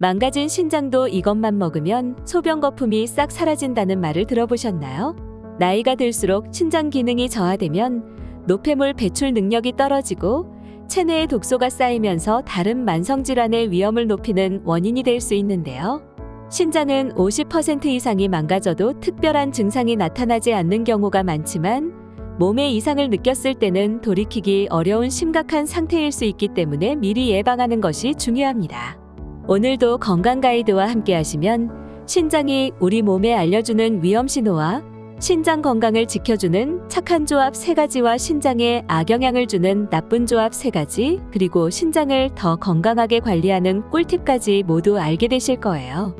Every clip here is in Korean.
망가진 신장도 이것만 먹으면 소변 거품이 싹 사라진다는 말을 들어보셨나요? 나이가 들수록 신장 기능이 저하되면 노폐물 배출 능력이 떨어지고 체내에 독소가 쌓이면서 다른 만성질환의 위험을 높이는 원인이 될 수 있는데요. 신장은 50% 이상이 망가져도 특별한 증상이 나타나지 않는 경우가 많지만 몸에 이상을 느꼈을 때는 돌이키기 어려운 심각한 상태일 수 있기 때문에 미리 예방하는 것이 중요합니다. 오늘도 건강 가이드와 함께 하시면 신장이 우리 몸에 알려주는 위험 신호와 신장 건강을 지켜주는 착한 조합 3가지와 신장에 악영향을 주는 나쁜 조합 3가지, 그리고 신장을 더 건강하게 관리하는 꿀팁까지 모두 알게 되실 거예요.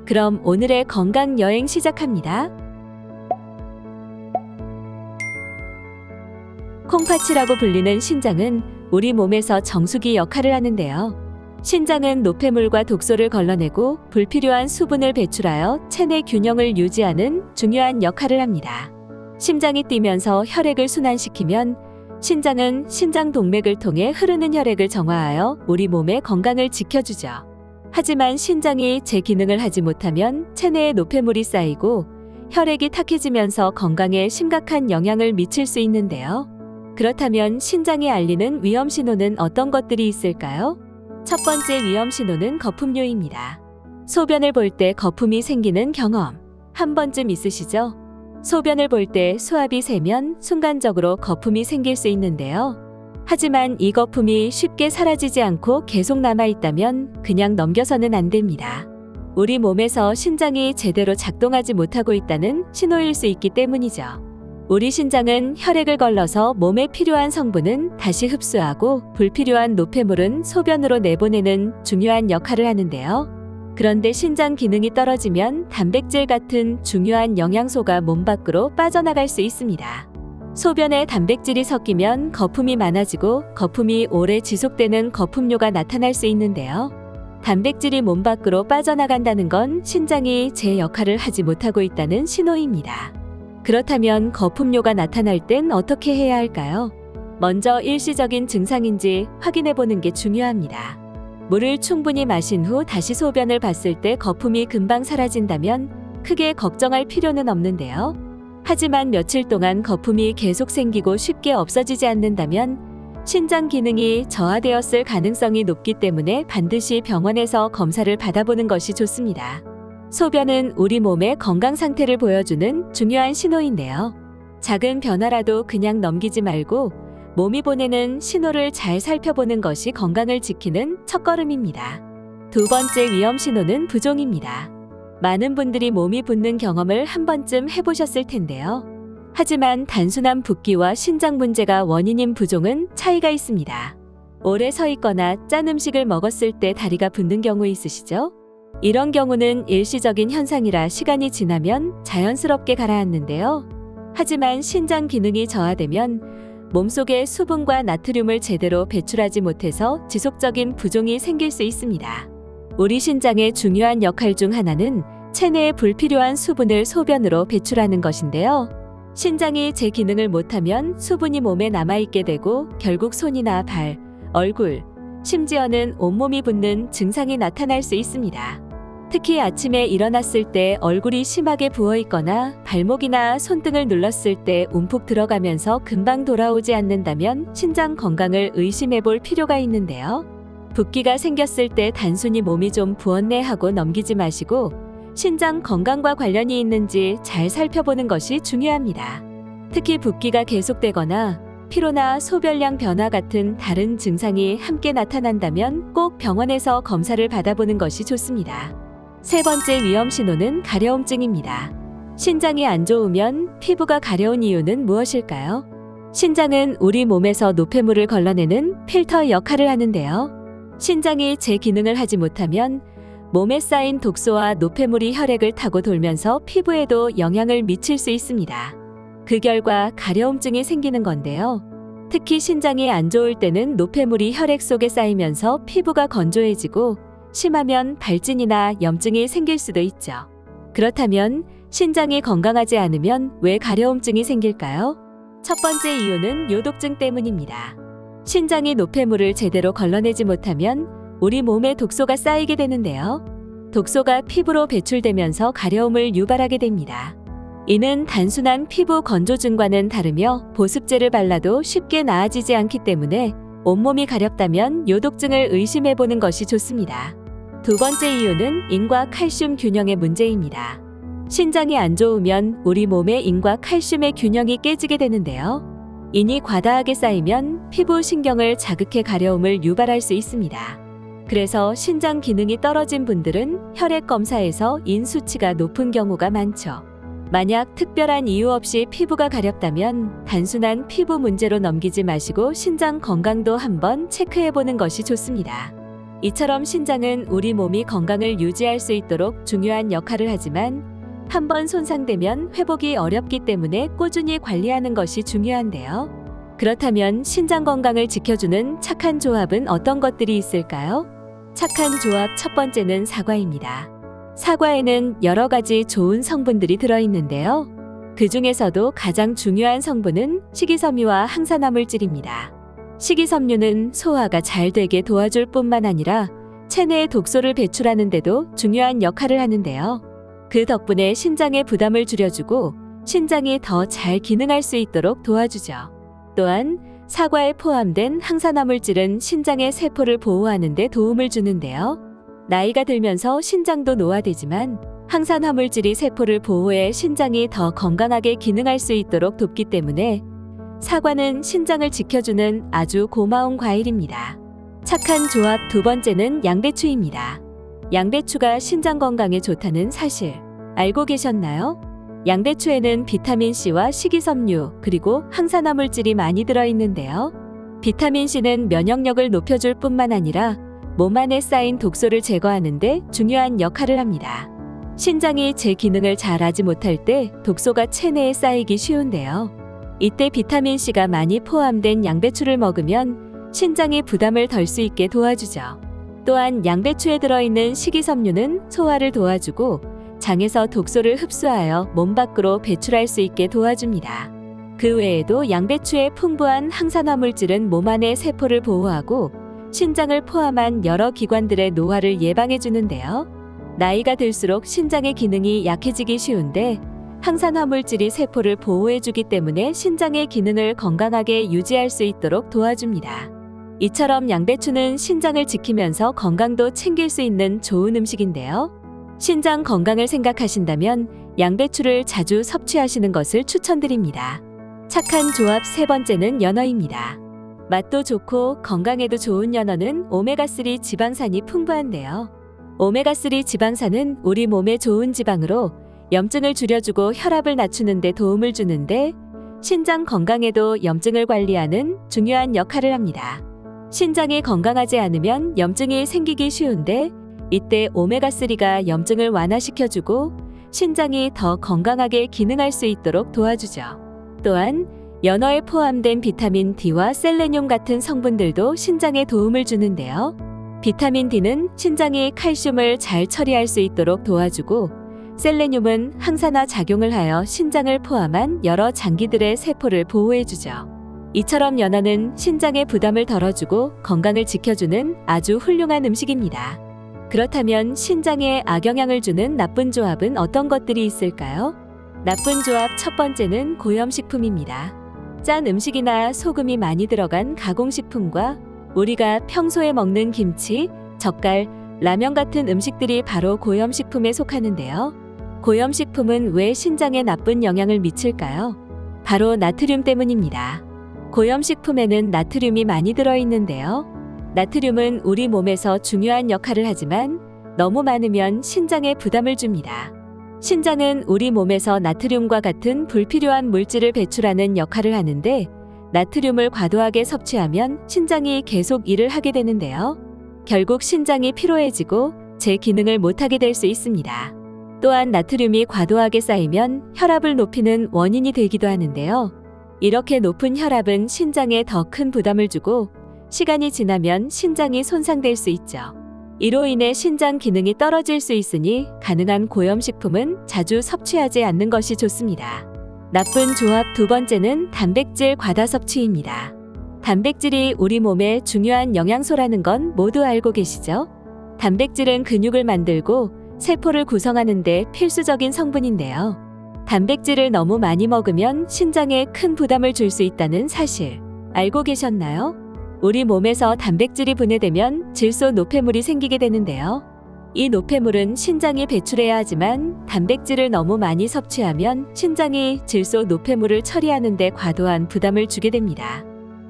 그럼 오늘의 건강 여행 시작합니다. 콩팥이라고 불리는 신장은 우리 몸에서 정수기 역할을 하는데요. 신장은 노폐물과 독소를 걸러내고 불필요한 수분을 배출하여 체내 균형을 유지하는 중요한 역할을 합니다. 심장이 뛰면서 혈액을 순환시키면 신장은 신장 동맥을 통해 흐르는 혈액을 정화하여 우리 몸의 건강을 지켜주죠. 하지만 신장이 제 기능을 하지 못하면 체내에 노폐물이 쌓이고 혈액이 탁해지면서 건강에 심각한 영향을 미칠 수 있는데요. 그렇다면 신장이 알리는 위험 신호는 어떤 것들이 있을까요? 첫 번째 위험 신호는 거품류입니다. 소변을 볼 때 거품이 생기는 경험 한 번쯤 있으시죠? 소변을 볼 때 수압이 세면 순간적으로 거품이 생길 수 있는데요. 하지만 이 거품이 쉽게 사라지지 않고 계속 남아있다면 그냥 넘겨서는 안 됩니다. 우리 몸에서 신장이 제대로 작동하지 못하고 있다는 신호일 수 있기 때문이죠. 우리 신장은 혈액을 걸러서 몸에 필요한 성분은 다시 흡수하고 불필요한 노폐물은 소변으로 내보내는 중요한 역할을 하는데요. 그런데 신장 기능이 떨어지면 단백질 같은 중요한 영양소가 몸 밖으로 빠져나갈 수 있습니다. 소변에 단백질이 섞이면 거품이 많아지고 거품이 오래 지속되는 거품뇨가 나타날 수 있는데요. 단백질이 몸 밖으로 빠져나간다는 건 신장이 제 역할을 하지 못하고 있다는 신호입니다. 그렇다면 거품뇨가 나타날 땐 어떻게 해야 할까요? 먼저 일시적인 증상인지 확인해 보는 게 중요합니다. 물을 충분히 마신 후 다시 소변을 봤을 때 거품이 금방 사라진다면 크게 걱정할 필요는 없는데요. 하지만 며칠 동안 거품이 계속 생기고 쉽게 없어지지 않는다면 신장 기능이 저하되었을 가능성이 높기 때문에 반드시 병원에서 검사를 받아보는 것이 좋습니다. 소변은 우리 몸의 건강 상태를 보여주는 중요한 신호인데요. 작은 변화라도 그냥 넘기지 말고 몸이 보내는 신호를 잘 살펴보는 것이 건강을 지키는 첫걸음입니다. 두 번째 위험 신호는 부종입니다. 많은 분들이 몸이 붓는 경험을 한 번쯤 해보셨을 텐데요. 하지만 단순한 붓기와 신장 문제가 원인인 부종은 차이가 있습니다. 오래 서 있거나 짠 음식을 먹었을 때 다리가 붓는 경우 있으시죠? 이런 경우는 일시적인 현상이라 시간이 지나면 자연스럽게 가라앉는데요. 하지만 신장 기능이 저하되면 몸속에 수분과 나트륨을 제대로 배출하지 못해서 지속적인 부종이 생길 수 있습니다. 우리 신장의 중요한 역할 중 하나는 체내에 불필요한 수분을 소변으로 배출하는 것인데요. 신장이 제 기능을 못하면 수분이 몸에 남아있게 되고 결국 손이나 발, 얼굴, 심지어는 온몸이 붓는 증상이 나타날 수 있습니다. 특히 아침에 일어났을 때 얼굴이 심하게 부어있거나 발목이나 손등을 눌렀을 때 움푹 들어가면서 금방 돌아오지 않는다면 신장 건강을 의심해 볼 필요가 있는데요. 붓기가 생겼을 때 단순히 몸이 좀 부었네 하고 넘기지 마시고 신장 건강과 관련이 있는지 잘 살펴보는 것이 중요합니다. 특히 붓기가 계속되거나 피로나 소변량 변화 같은 다른 증상이 함께 나타난다면 꼭 병원에서 검사를 받아보는 것이 좋습니다. 세 번째 위험 신호는 가려움증입니다. 신장이 안 좋으면 피부가 가려운 이유는 무엇일까요? 신장은 우리 몸에서 노폐물을 걸러내는 필터 역할을 하는데요. 신장이 제 기능을 하지 못하면 몸에 쌓인 독소와 노폐물이 혈액을 타고 돌면서 피부에도 영향을 미칠 수 있습니다. 그 결과 가려움증이 생기는 건데요. 특히 신장이 안 좋을 때는 노폐물이 혈액 속에 쌓이면서 피부가 건조해지고 심하면 발진이나 염증이 생길 수도 있죠. 그렇다면 신장이 건강하지 않으면 왜 가려움증이 생길까요? 첫 번째 이유는 요독증 때문입니다. 신장이 노폐물을 제대로 걸러내지 못하면 우리 몸에 독소가 쌓이게 되는데요. 독소가 피부로 배출되면서 가려움을 유발하게 됩니다. 이는 단순한 피부 건조증과는 다르며 보습제를 발라도 쉽게 나아지지 않기 때문에 온몸이 가렵다면 요독증을 의심해보는 것이 좋습니다. 두 번째 이유는 인과 칼슘 균형의 문제입니다. 신장이 안 좋으면 우리 몸의 인과 칼슘의 균형이 깨지게 되는데요. 인이 과다하게 쌓이면 피부 신경을 자극해 가려움을 유발할 수 있습니다. 그래서 신장 기능이 떨어진 분들은 혈액 검사에서 인 수치가 높은 경우가 많죠. 만약 특별한 이유 없이 피부가 가렵다면 단순한 피부 문제로 넘기지 마시고 신장 건강도 한번 체크해보는 것이 좋습니다. 이처럼 신장은 우리 몸이 건강을 유지할 수 있도록 중요한 역할을 하지만 한번 손상되면 회복이 어렵기 때문에 꾸준히 관리하는 것이 중요한데요. 그렇다면 신장 건강을 지켜주는 착한 조합은 어떤 것들이 있을까요? 착한 조합 첫 번째는 사과입니다. 사과에는 여러 가지 좋은 성분들이 들어있는데요. 그 중에서도 가장 중요한 성분은 식이섬유와 항산화물질입니다. 식이섬유는 소화가 잘 되게 도와줄 뿐만 아니라 체내의 독소를 배출하는 데도 중요한 역할을 하는데요. 그 덕분에 신장의 부담을 줄여주고 신장이 더 잘 기능할 수 있도록 도와주죠. 또한 사과에 포함된 항산화물질은 신장의 세포를 보호하는 데 도움을 주는데요. 나이가 들면서 신장도 노화되지만 항산화물질이 세포를 보호해 신장이 더 건강하게 기능할 수 있도록 돕기 때문에 사과는 신장을 지켜주는 아주 고마운 과일입니다. 착한 조합 두 번째는 양배추입니다. 양배추가 신장 건강에 좋다는 사실 알고 계셨나요? 양배추에는 비타민C와 식이섬유 그리고 항산화물질이 많이 들어있는데요. 비타민C는 면역력을 높여줄 뿐만 아니라 몸 안에 쌓인 독소를 제거하는 데 중요한 역할을 합니다. 신장이 제 기능을 잘 하지 못할 때 독소가 체내에 쌓이기 쉬운데요. 이때 비타민C가 많이 포함된 양배추를 먹으면 신장이 부담을 덜 수 있게 도와주죠. 또한 양배추에 들어있는 식이섬유는 소화를 도와주고 장에서 독소를 흡수하여 몸 밖으로 배출할 수 있게 도와줍니다. 그 외에도 양배추의 풍부한 항산화물질은 몸 안의 세포를 보호하고 신장을 포함한 여러 기관들의 노화를 예방해 주는데요. 나이가 들수록 신장의 기능이 약해지기 쉬운데 항산화물질이 세포를 보호해 주기 때문에 신장의 기능을 건강하게 유지할 수 있도록 도와줍니다. 이처럼 양배추는 신장을 지키면서 건강도 챙길 수 있는 좋은 음식인데요. 신장 건강을 생각하신다면 양배추를 자주 섭취하시는 것을 추천드립니다. 착한 조합 세 번째는 연어입니다. 맛도 좋고 건강에도 좋은 연어는 오메가3 지방산이 풍부한데요. 오메가3 지방산은 우리 몸에 좋은 지방으로 염증을 줄여주고 혈압을 낮추는 데 도움을 주는데 신장 건강에도 염증을 관리하는 중요한 역할을 합니다. 신장이 건강하지 않으면 염증이 생기기 쉬운데 이때 오메가3가 염증을 완화시켜주고 신장이 더 건강하게 기능할 수 있도록 도와주죠. 또한 연어에 포함된 비타민 D와 셀레늄 같은 성분들도 신장에 도움을 주는데요. 비타민 D는 신장이 칼슘을 잘 처리할 수 있도록 도와주고 셀레늄은 항산화 작용을 하여 신장을 포함한 여러 장기들의 세포를 보호해주죠. 이처럼 연어는 신장의 부담을 덜어주고 건강을 지켜주는 아주 훌륭한 음식입니다. 그렇다면 신장에 악영향을 주는 나쁜 조합은 어떤 것들이 있을까요? 나쁜 조합 첫 번째는 고염식품입니다. 짠 음식이나 소금이 많이 들어간 가공식품과 우리가 평소에 먹는 김치, 젓갈, 라면 같은 음식들이 바로 고염식품에 속하는데요. 고염식품은 왜 신장에 나쁜 영향을 미칠까요? 바로 나트륨 때문입니다. 고염식품에는 나트륨이 많이 들어있는데요. 나트륨은 우리 몸에서 중요한 역할을 하지만 너무 많으면 신장에 부담을 줍니다. 신장은 우리 몸에서 나트륨과 같은 불필요한 물질을 배출하는 역할을 하는데 나트륨을 과도하게 섭취하면 신장이 계속 일을 하게 되는데요. 결국 신장이 피로해지고 제 기능을 못하게 될 수 있습니다. 또한 나트륨이 과도하게 쌓이면 혈압을 높이는 원인이 되기도 하는데요. 이렇게 높은 혈압은 신장에 더 큰 부담을 주고 시간이 지나면 신장이 손상될 수 있죠. 이로 인해 신장 기능이 떨어질 수 있으니 가능한 고염식품은 자주 섭취하지 않는 것이 좋습니다. 나쁜 조합 두 번째는 단백질 과다 섭취입니다. 단백질이 우리 몸에 중요한 영양소라는 건 모두 알고 계시죠? 단백질은 근육을 만들고 세포를 구성하는 데 필수적인 성분인데요. 단백질을 너무 많이 먹으면 신장에 큰 부담을 줄 수 있다는 사실 알고 계셨나요? 우리 몸에서 단백질이 분해되면 질소 노폐물이 생기게 되는데요. 이 노폐물은 신장이 배출해야 하지만 단백질을 너무 많이 섭취하면 신장이 질소 노폐물을 처리하는 데 과도한 부담을 주게 됩니다.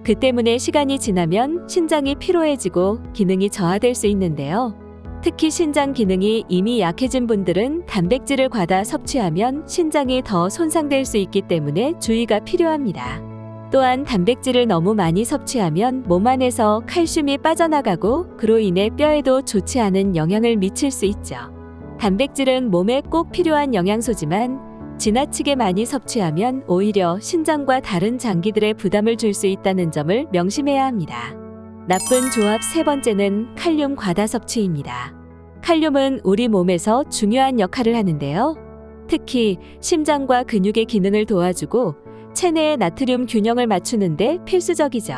그 때문에 시간이 지나면 신장이 피로해지고 기능이 저하될 수 있는데요. 특히 신장 기능이 이미 약해진 분들은 단백질을 과다 섭취하면 신장이 더 손상될 수 있기 때문에 주의가 필요합니다. 또한 단백질을 너무 많이 섭취하면 몸 안에서 칼슘이 빠져나가고 그로 인해 뼈에도 좋지 않은 영향을 미칠 수 있죠. 단백질은 몸에 꼭 필요한 영양소지만 지나치게 많이 섭취하면 오히려 신장과 다른 장기들의 부담을 줄 수 있다는 점을 명심해야 합니다. 나쁜 조합 세 번째는 칼륨 과다 섭취입니다. 칼륨은 우리 몸에서 중요한 역할을 하는데요. 특히 심장과 근육의 기능을 도와주고 체내의 나트륨 균형을 맞추는데 필수적이죠.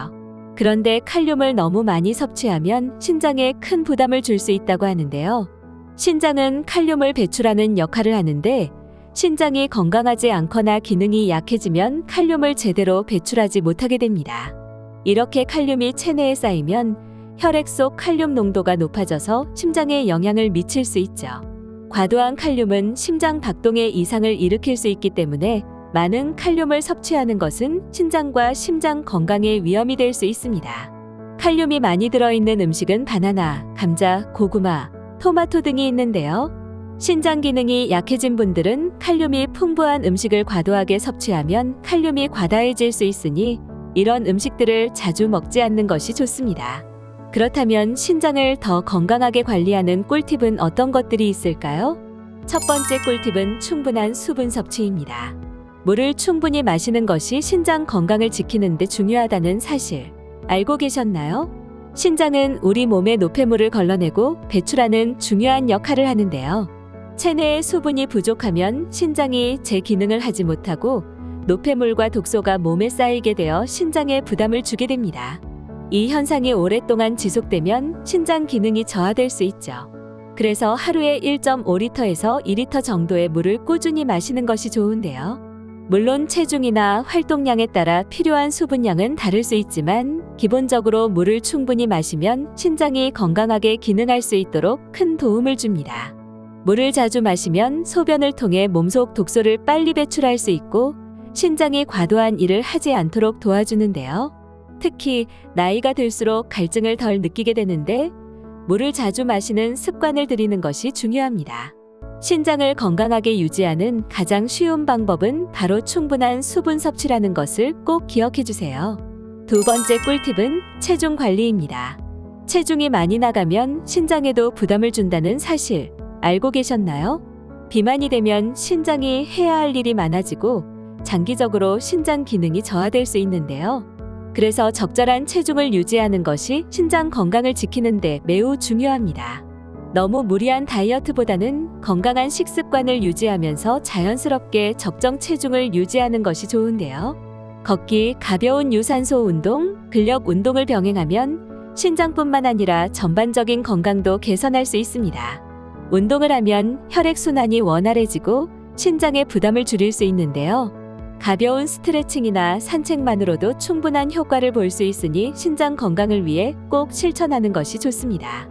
그런데 칼륨을 너무 많이 섭취하면 신장에 큰 부담을 줄 수 있다고 하는데요. 신장은 칼륨을 배출하는 역할을 하는데 신장이 건강하지 않거나 기능이 약해지면 칼륨을 제대로 배출하지 못하게 됩니다. 이렇게 칼륨이 체내에 쌓이면 혈액 속 칼륨 농도가 높아져서 심장에 영향을 미칠 수 있죠. 과도한 칼륨은 심장 박동에 이상을 일으킬 수 있기 때문에 많은 칼륨을 섭취하는 것은 신장과 심장 건강에 위험이 될 수 있습니다. 칼륨이 많이 들어있는 음식은 바나나, 감자, 고구마, 토마토 등이 있는데요. 신장 기능이 약해진 분들은 칼륨이 풍부한 음식을 과도하게 섭취하면 칼륨이 과다해질 수 있으니 이런 음식들을 자주 먹지 않는 것이 좋습니다. 그렇다면 신장을 더 건강하게 관리하는 꿀팁은 어떤 것들이 있을까요? 첫 번째 꿀팁은 충분한 수분 섭취입니다. 물을 충분히 마시는 것이 신장 건강을 지키는 데 중요하다는 사실 알고 계셨나요? 신장은 우리 몸의 노폐물을 걸러내고 배출하는 중요한 역할을 하는데요. 체내에 수분이 부족하면 신장이 제 기능을 하지 못하고 노폐물과 독소가 몸에 쌓이게 되어 신장에 부담을 주게 됩니다. 이 현상이 오랫동안 지속되면 신장 기능이 저하될 수 있죠. 그래서 하루에 1.5리터에서 2리터 정도의 물을 꾸준히 마시는 것이 좋은데요. 물론 체중이나 활동량에 따라 필요한 수분량은 다를 수 있지만 기본적으로 물을 충분히 마시면 신장이 건강하게 기능할 수 있도록 큰 도움을 줍니다. 물을 자주 마시면 소변을 통해 몸속 독소를 빨리 배출할 수 있고 신장이 과도한 일을 하지 않도록 도와주는데요. 특히 나이가 들수록 갈증을 덜 느끼게 되는데 물을 자주 마시는 습관을 들이는 것이 중요합니다. 신장을 건강하게 유지하는 가장 쉬운 방법은 바로 충분한 수분 섭취라는 것을 꼭 기억해 주세요. 두 번째 꿀팁은 체중 관리입니다. 체중이 많이 나가면 신장에도 부담을 준다는 사실 알고 계셨나요? 비만이 되면 신장이 해야 할 일이 많아지고 장기적으로 신장 기능이 저하될 수 있는데요. 그래서 적절한 체중을 유지하는 것이 신장 건강을 지키는 데 매우 중요합니다. 너무 무리한 다이어트보다는 건강한 식습관을 유지하면서 자연스럽게 적정 체중을 유지하는 것이 좋은데요. 걷기, 가벼운 유산소 운동, 근력 운동을 병행하면 신장뿐만 아니라 전반적인 건강도 개선할 수 있습니다. 운동을 하면 혈액순환이 원활해지고 신장의 부담을 줄일 수 있는데요. 가벼운 스트레칭이나 산책만으로도 충분한 효과를 볼 수 있으니 신장 건강을 위해 꼭 실천하는 것이 좋습니다.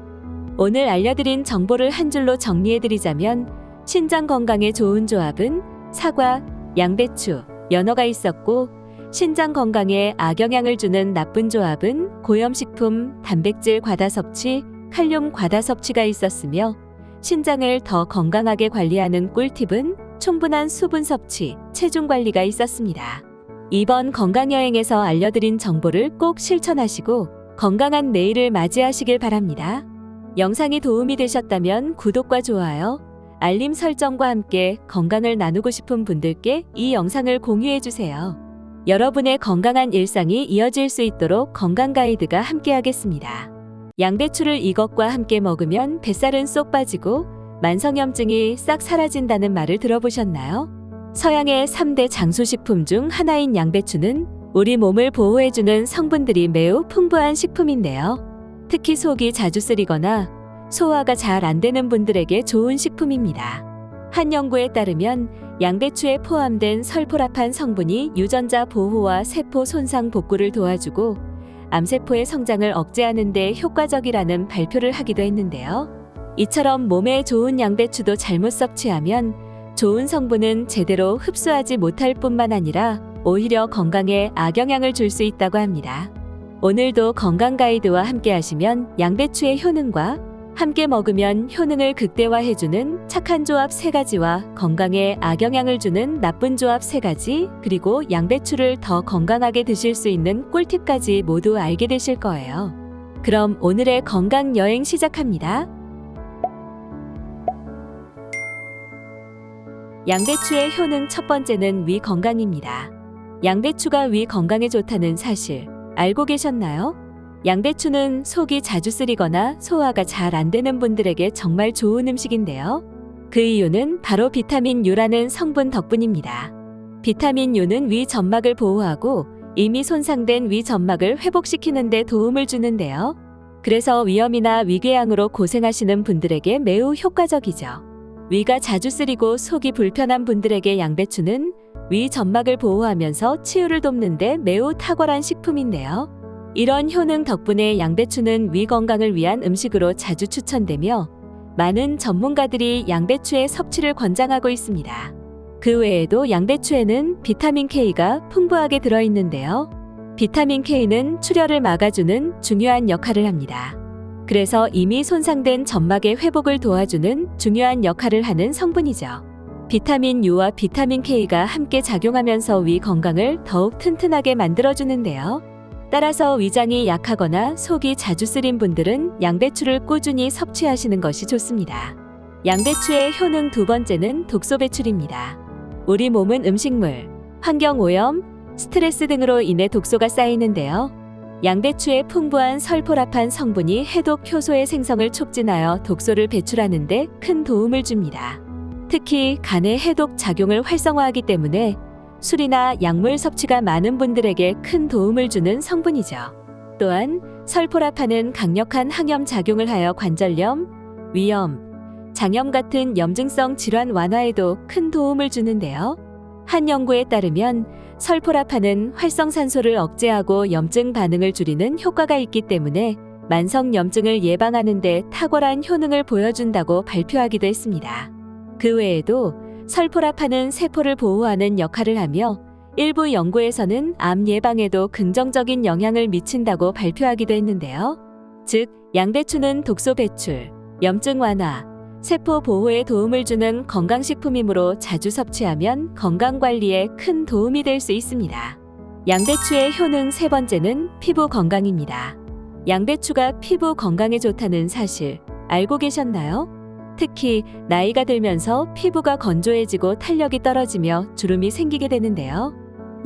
오늘 알려드린 정보를 한 줄로 정리해드리자면 신장 건강에 좋은 조합은 사과, 양배추, 연어가 있었고 신장 건강에 악영향을 주는 나쁜 조합은 고염식품, 단백질 과다 섭취, 칼륨 과다 섭취가 있었으며 신장을 더 건강하게 관리하는 꿀팁은 충분한 수분 섭취, 체중 관리가 있었습니다. 이번 건강여행에서 알려드린 정보를 꼭 실천하시고 건강한 내일을 맞이하시길 바랍니다. 영상이 도움이 되셨다면 구독과 좋아요, 알림 설정과 함께 건강을 나누고 싶은 분들께 이 영상을 공유해주세요. 여러분의 건강한 일상이 이어질 수 있도록 건강 가이드가 함께하겠습니다. 양배추를 이것과 함께 먹으면 뱃살은 쏙 빠지고 만성염증이 싹 사라진다는 말을 들어보셨나요? 서양의 3대 장수식품 중 하나인 양배추는 우리 몸을 보호해주는 성분들이 매우 풍부한 식품인데요. 특히 속이 자주 쓰리거나 소화가 잘 안 되는 분들에게 좋은 식품입니다. 한 연구에 따르면 양배추에 포함된 설포라판 성분이 유전자 보호와 세포 손상 복구를 도와주고 암세포의 성장을 억제하는 데 효과적이라는 발표를 하기도 했는데요. 이처럼 몸에 좋은 양배추도 잘못 섭취하면 좋은 성분은 제대로 흡수하지 못할 뿐만 아니라 오히려 건강에 악영향을 줄 수 있다고 합니다. 오늘도 건강 가이드와 함께 하시면 양배추의 효능과 함께 먹으면 효능을 극대화해주는 착한 조합 3가지와 건강에 악영향을 주는 나쁜 조합 3가지, 그리고 양배추를 더 건강하게 드실 수 있는 꿀팁까지 모두 알게 되실 거예요. 그럼 오늘의 건강 여행 시작합니다. 양배추의 효능 첫 번째는 위 건강입니다. 양배추가 위 건강에 좋다는 사실 알고 계셨나요? 양배추는 속이 자주 쓰리거나 소화가 잘 안 되는 분들에게 정말 좋은 음식인데요. 그 이유는 바로 비타민 U라는 성분 덕분입니다. 비타민 U는 위 점막을 보호하고 이미 손상된 위 점막을 회복시키는 데 도움을 주는데요. 그래서 위염이나 위궤양으로 고생하시는 분들에게 매우 효과적이죠. 위가 자주 쓰리고 속이 불편한 분들에게 양배추는 위 점막을 보호하면서 치유를 돕는 데 매우 탁월한 식품인데요. 이런 효능 덕분에 양배추는 위 건강을 위한 음식으로 자주 추천되며 많은 전문가들이 양배추의 섭취를 권장하고 있습니다. 그 외에도 양배추에는 비타민 K가 풍부하게 들어있는데요. 비타민 K는 출혈을 막아주는 중요한 역할을 합니다. 그래서 이미 손상된 점막의 회복을 도와주는 중요한 역할을 하는 성분이죠. 비타민 U와 비타민 K가 함께 작용하면서 위 건강을 더욱 튼튼하게 만들어주는데요. 따라서 위장이 약하거나 속이 자주 쓰린 분들은 양배추를 꾸준히 섭취하시는 것이 좋습니다. 양배추의 효능 두 번째는 독소 배출입니다. 우리 몸은 음식물, 환경오염, 스트레스 등으로 인해 독소가 쌓이는데요. 양배추의 풍부한 설포라판 성분이 해독 효소의 생성을 촉진하여 독소를 배출하는 데 큰 도움을 줍니다. 특히 간의 해독 작용을 활성화하기 때문에 술이나 약물 섭취가 많은 분들에게 큰 도움을 주는 성분이죠. 또한 설포라판은 강력한 항염 작용을 하여 관절염, 위염, 장염 같은 염증성 질환 완화에도 큰 도움을 주는데요. 한 연구에 따르면 설포라판은 활성산소를 억제하고 염증 반응을 줄이는 효과가 있기 때문에 만성 염증을 예방하는 데 탁월한 효능을 보여준다고 발표하기도 했습니다. 그 외에도 설포라판은 세포를 보호하는 역할을 하며 일부 연구에서는 암 예방에도 긍정적인 영향을 미친다고 발표하기도 했는데요. 즉, 양배추는 독소 배출, 염증 완화, 세포 보호에 도움을 주는 건강식품이므로 자주 섭취하면 건강관리에 큰 도움이 될 수 있습니다. 양배추의 효능 세 번째는 피부 건강입니다. 양배추가 피부 건강에 좋다는 사실 알고 계셨나요? 특히 나이가 들면서 피부가 건조해지고 탄력이 떨어지며 주름이 생기게 되는데요.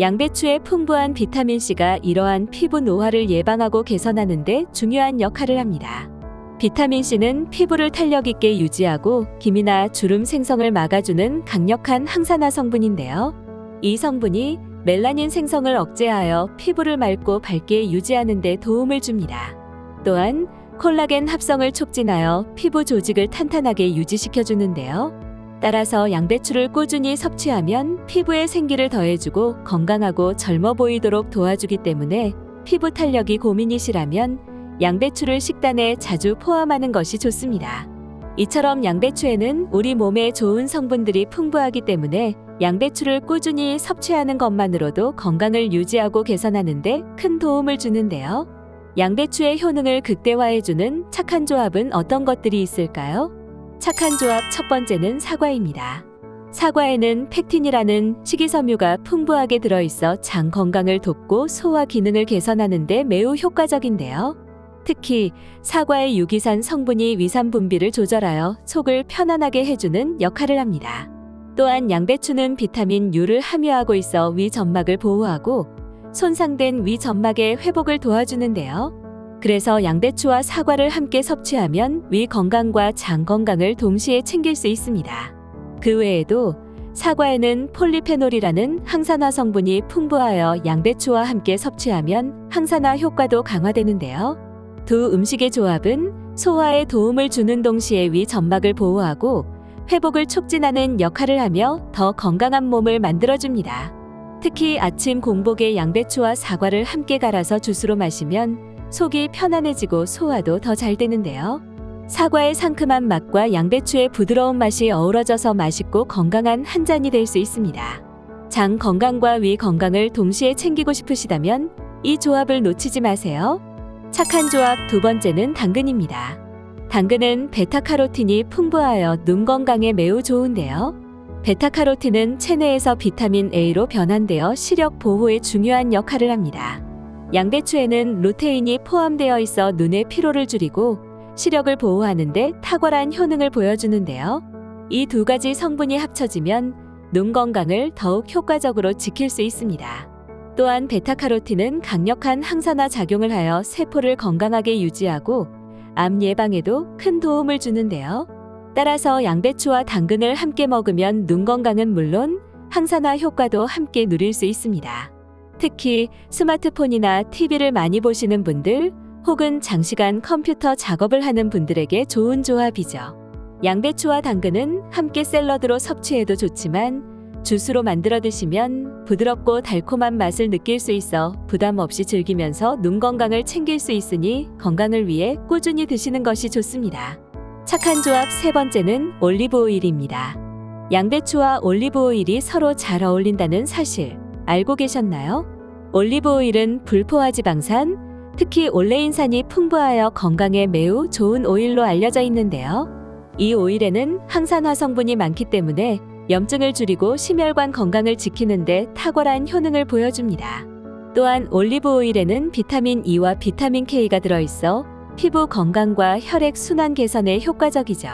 양배추의 풍부한 비타민C가 이러한 피부 노화를 예방하고 개선하는 데 중요한 역할을 합니다. 비타민C는 피부를 탄력 있게 유지하고 기미나 주름 생성을 막아주는 강력한 항산화 성분인데요. 이 성분이 멜라닌 생성을 억제하여 피부를 맑고 밝게 유지하는 데 도움을 줍니다. 또한 콜라겐 합성을 촉진하여 피부 조직을 탄탄하게 유지시켜주는데요. 따라서 양배추를 꾸준히 섭취하면 피부에 생기를 더해주고 건강하고 젊어 보이도록 도와주기 때문에 피부 탄력이 고민이시라면 양배추를 식단에 자주 포함하는 것이 좋습니다. 이처럼 양배추에는 우리 몸에 좋은 성분들이 풍부하기 때문에 양배추를 꾸준히 섭취하는 것만으로도 건강을 유지하고 개선하는 데 큰 도움을 주는데요. 양배추의 효능을 극대화해주는 착한 조합은 어떤 것들이 있을까요? 착한 조합 첫 번째는 사과입니다. 사과에는 펙틴이라는 식이섬유가 풍부하게 들어있어 장 건강을 돕고 소화 기능을 개선하는 데 매우 효과적인데요. 특히 사과의 유기산 성분이 위산 분비를 조절하여 속을 편안하게 해주는 역할을 합니다. 또한 양배추는 비타민 U를 함유하고 있어 위 점막을 보호하고 손상된 위 점막의 회복을 도와주는데요. 그래서 양배추와 사과를 함께 섭취하면 위 건강과 장 건강을 동시에 챙길 수 있습니다. 그 외에도 사과에는 폴리페놀이라는 항산화 성분이 풍부하여 양배추와 함께 섭취하면 항산화 효과도 강화되는데요. 두 음식의 조합은 소화에 도움을 주는 동시에 위 점막을 보호하고 회복을 촉진하는 역할을 하며 더 건강한 몸을 만들어줍니다. 특히 아침 공복에 양배추와 사과를 함께 갈아서 주스로 마시면 속이 편안해지고 소화도 더 잘 되는데요. 사과의 상큼한 맛과 양배추의 부드러운 맛이 어우러져서 맛있고 건강한 한 잔이 될 수 있습니다. 장 건강과 위 건강을 동시에 챙기고 싶으시다면 이 조합을 놓치지 마세요. 착한 조합 두 번째는 당근입니다. 당근은 베타카로틴이 풍부하여 눈 건강에 매우 좋은데요. 베타카로틴은 체내에서 비타민 A로 변환되어 시력 보호에 중요한 역할을 합니다. 양배추에는 루테인이 포함되어 있어 눈의 피로를 줄이고 시력을 보호하는 데 탁월한 효능을 보여주는데요. 이 두 가지 성분이 합쳐지면 눈 건강을 더욱 효과적으로 지킬 수 있습니다. 또한 베타카로틴은 강력한 항산화 작용을 하여 세포를 건강하게 유지하고 암 예방에도 큰 도움을 주는데요. 따라서 양배추와 당근을 함께 먹으면 눈 건강은 물론 항산화 효과도 함께 누릴 수 있습니다. 특히 스마트폰이나 TV를 많이 보시는 분들 혹은 장시간 컴퓨터 작업을 하는 분들에게 좋은 조합이죠. 양배추와 당근은 함께 샐러드로 섭취해도 좋지만 주스로 만들어 드시면 부드럽고 달콤한 맛을 느낄 수 있어 부담 없이 즐기면서 눈 건강을 챙길 수 있으니 건강을 위해 꾸준히 드시는 것이 좋습니다. 착한 조합 세 번째는 올리브 오일입니다. 양배추와 올리브 오일이 서로 잘 어울린다는 사실 알고 계셨나요? 올리브 오일은 불포화 지방산, 특히 올레인산이 풍부하여 건강에 매우 좋은 오일로 알려져 있는데요. 이 오일에는 항산화 성분이 많기 때문에 염증을 줄이고 심혈관 건강을 지키는 데 탁월한 효능을 보여줍니다. 또한 올리브 오일에는 비타민 E와 비타민 K가 들어있어 피부 건강과 혈액 순환 개선에 효과적이죠.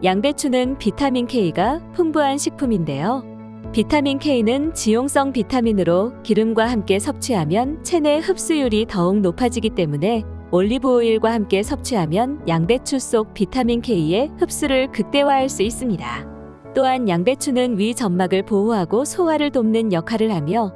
양배추는 비타민 K가 풍부한 식품인데요. 비타민 K는 지용성 비타민으로 기름과 함께 섭취하면 체내 흡수율이 더욱 높아지기 때문에 올리브 오일과 함께 섭취하면 양배추 속 비타민 K의 흡수를 극대화할 수 있습니다. 또한 양배추는 위 점막을 보호하고 소화를 돕는 역할을 하며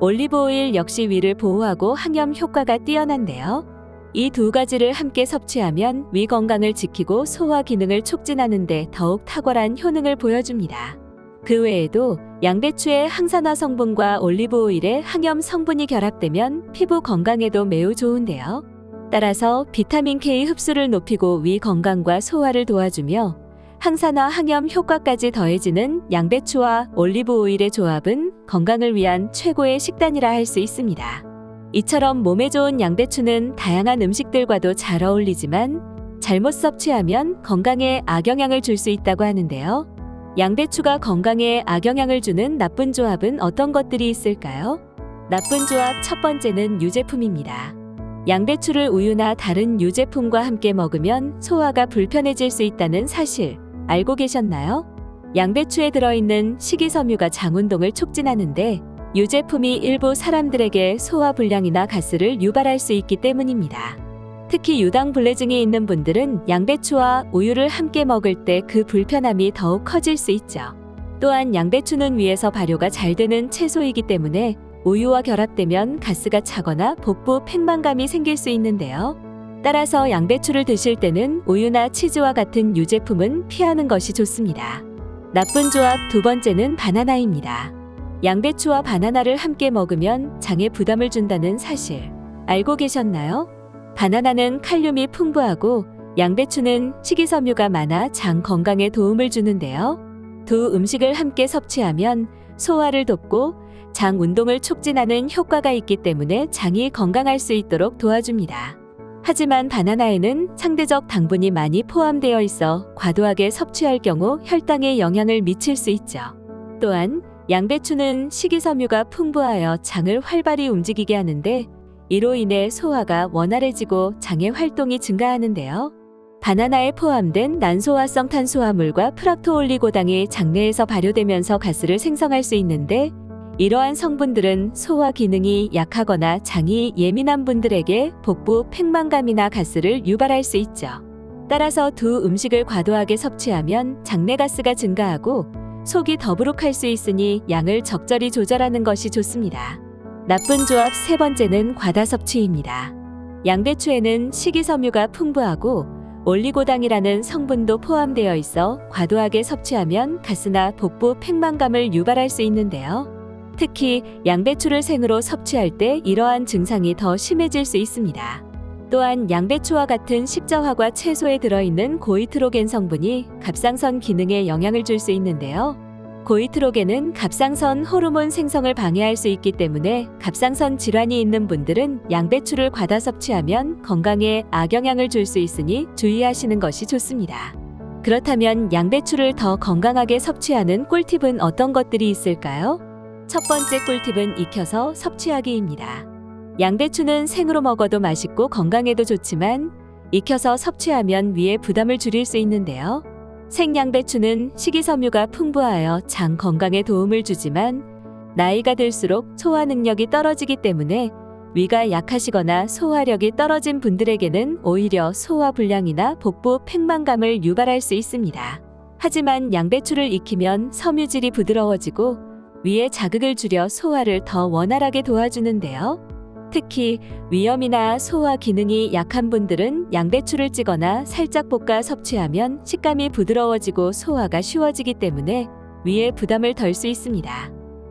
올리브 오일 역시 위를 보호하고 항염 효과가 뛰어난데요. 이 두 가지를 함께 섭취하면 위 건강을 지키고 소화 기능을 촉진하는 데 더욱 탁월한 효능을 보여줍니다. 그 외에도 양배추의 항산화 성분과 올리브 오일의 항염 성분이 결합되면 피부 건강에도 매우 좋은데요. 따라서 비타민 K 흡수를 높이고 위 건강과 소화를 도와주며 항산화 항염 효과까지 더해지는 양배추와 올리브 오일의 조합은 건강을 위한 최고의 식단이라 할 수 있습니다. 이처럼 몸에 좋은 양배추는 다양한 음식들과도 잘 어울리지만 잘못 섭취하면 건강에 악영향을 줄 수 있다고 하는데요. 양배추가 건강에 악영향을 주는 나쁜 조합은 어떤 것들이 있을까요? 나쁜 조합 첫 번째는 유제품입니다. 양배추를 우유나 다른 유제품과 함께 먹으면 소화가 불편해질 수 있다는 사실 알고 계셨나요? 양배추에 들어있는 식이섬유가 장운동을 촉진하는데 유제품이 일부 사람들에게 소화 불량이나 가스를 유발할 수 있기 때문입니다. 특히 유당불내증이 있는 분들은 양배추와 우유를 함께 먹을 때 그 불편함이 더욱 커질 수 있죠. 또한 양배추는 위에서 발효가 잘 되는 채소이기 때문에 우유와 결합되면 가스가 차거나 복부 팽만감이 생길 수 있는데요. 따라서 양배추를 드실 때는 우유나 치즈와 같은 유제품은 피하는 것이 좋습니다. 나쁜 조합 두 번째는 바나나입니다. 양배추와 바나나를 함께 먹으면 장에 부담을 준다는 사실 알고 계셨나요? 바나나는 칼륨이 풍부하고 양배추는 식이섬유가 많아 장 건강에 도움을 주는데요. 두 음식을 함께 섭취하면 소화를 돕고 장 운동을 촉진하는 효과가 있기 때문에 장이 건강할 수 있도록 도와줍니다. 하지만 바나나에는 상대적 당분이 많이 포함되어 있어 과도하게 섭취할 경우 혈당에 영향을 미칠 수 있죠. 또한 양배추는 식이섬유가 풍부하여 장을 활발히 움직이게 하는데 이로 인해 소화가 원활해지고 장의 활동이 증가하는데요. 바나나에 포함된 난소화성 탄수화물과 프락토올리고당이 장내에서 발효되면서 가스를 생성할 수 있는데 이러한 성분들은 소화 기능이 약하거나 장이 예민한 분들에게 복부 팽만감이나 가스를 유발할 수 있죠. 따라서 두 음식을 과도하게 섭취하면 장내 가스가 증가하고 속이 더부룩할 수 있으니 양을 적절히 조절하는 것이 좋습니다. 나쁜 조합 세 번째는 과다 섭취입니다. 양배추에는 식이섬유가 풍부하고 올리고당이라는 성분도 포함되어 있어 과도하게 섭취하면 가스나 복부 팽만감을 유발할 수 있는데요. 특히 양배추를 생으로 섭취할 때 이러한 증상이 더 심해질 수 있습니다. 또한 양배추와 같은 식자화과 채소에 들어있는 고이트로겐 성분이 갑상선 기능에 영향을 줄 수 있는데요. 고이트로겐은 갑상선 호르몬 생성을 방해할 수 있기 때문에 갑상선 질환이 있는 분들은 양배추를 과다 섭취하면 건강에 악영향을 줄 수 있으니 주의하시는 것이 좋습니다. 그렇다면 양배추를 더 건강하게 섭취하는 꿀팁은 어떤 것들이 있을까요? 첫 번째 꿀팁은 익혀서 섭취하기입니다. 양배추는 생으로 먹어도 맛있고 건강에도 좋지만 익혀서 섭취하면 위에 부담을 줄일 수 있는데요. 생양배추는 식이섬유가 풍부하여 장 건강에 도움을 주지만 나이가 들수록 소화 능력이 떨어지기 때문에 위가 약하시거나 소화력이 떨어진 분들에게는 오히려 소화불량이나 복부 팽만감을 유발할 수 있습니다. 하지만 양배추를 익히면 섬유질이 부드러워지고 위에 자극을 줄여 소화를 더 원활하게 도와주는데요. 특히 위염이나 소화 기능이 약한 분들은 양배추를 찌거나 살짝 볶아 섭취하면 식감이 부드러워지고 소화가 쉬워지기 때문에 위에 부담을 덜 수 있습니다.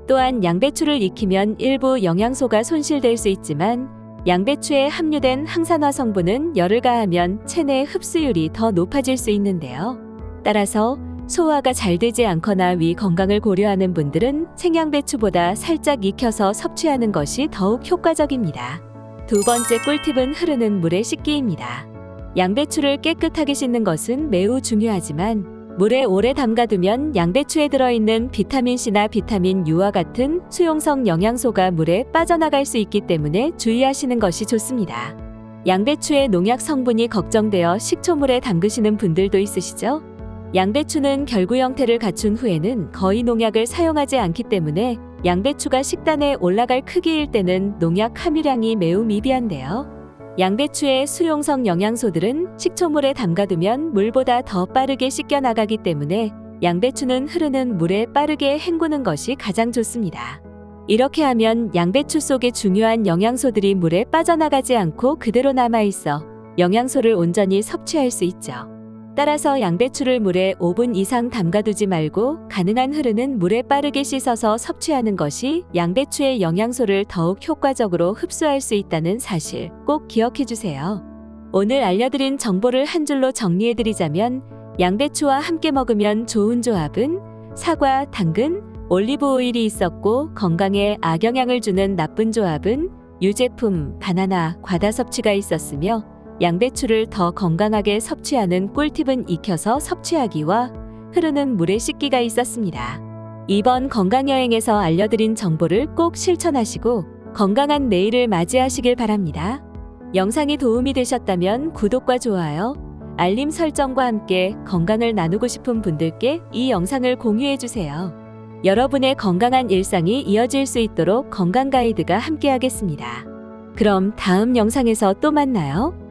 또한 양배추를 익히면 일부 영양소가 손실될 수 있지만 양배추에 함유된 항산화 성분은 열을 가하면 체내 흡수율이 더 높아질 수 있는데요. 따라서 소화가 잘 되지 않거나 위 건강을 고려하는 분들은 생양배추보다 살짝 익혀서 섭취하는 것이 더욱 효과적입니다. 두 번째 꿀팁은 흐르는 물에 씻기입니다. 양배추를 깨끗하게 씻는 것은 매우 중요하지만 물에 오래 담가두면 양배추에 들어있는 비타민C나 비타민 U와 같은 수용성 영양소가 물에 빠져나갈 수 있기 때문에 주의하시는 것이 좋습니다. 양배추의 농약 성분이 걱정되어 식초물에 담그시는 분들도 있으시죠? 양배추는 결구 형태를 갖춘 후에는 거의 농약을 사용하지 않기 때문에 양배추가 식단에 올라갈 크기일 때는 농약 함유량이 매우 미비한데요. 양배추의 수용성 영양소들은 식초물에 담가두면 물보다 더 빠르게 씻겨 나가기 때문에 양배추는 흐르는 물에 빠르게 헹구는 것이 가장 좋습니다. 이렇게 하면 양배추 속의 중요한 영양소들이 물에 빠져나가지 않고 그대로 남아있어 영양소를 온전히 섭취할 수 있죠. 따라서 양배추를 물에 5분 이상 담가두지 말고 가능한 흐르는 물에 빠르게 씻어서 섭취하는 것이 양배추의 영양소를 더욱 효과적으로 흡수할 수 있다는 사실 꼭 기억해 주세요. 오늘 알려드린 정보를 한 줄로 정리해드리자면 양배추와 함께 먹으면 좋은 조합은 사과, 당근, 올리브 오일이 있었고 건강에 악영향을 주는 나쁜 조합은 유제품, 바나나, 과다 섭취가 있었으며 양배추를 더 건강하게 섭취하는 꿀팁은 익혀서 섭취하기와 흐르는 물에 씻기가 있었습니다. 이번 건강여행에서 알려드린 정보를 꼭 실천하시고 건강한 내일을 맞이하시길 바랍니다. 영상이 도움이 되셨다면 구독과 좋아요, 알림 설정과 함께 건강을 나누고 싶은 분들께 이 영상을 공유해주세요. 여러분의 건강한 일상이 이어질 수 있도록 건강 가이드가 함께하겠습니다. 그럼 다음 영상에서 또 만나요.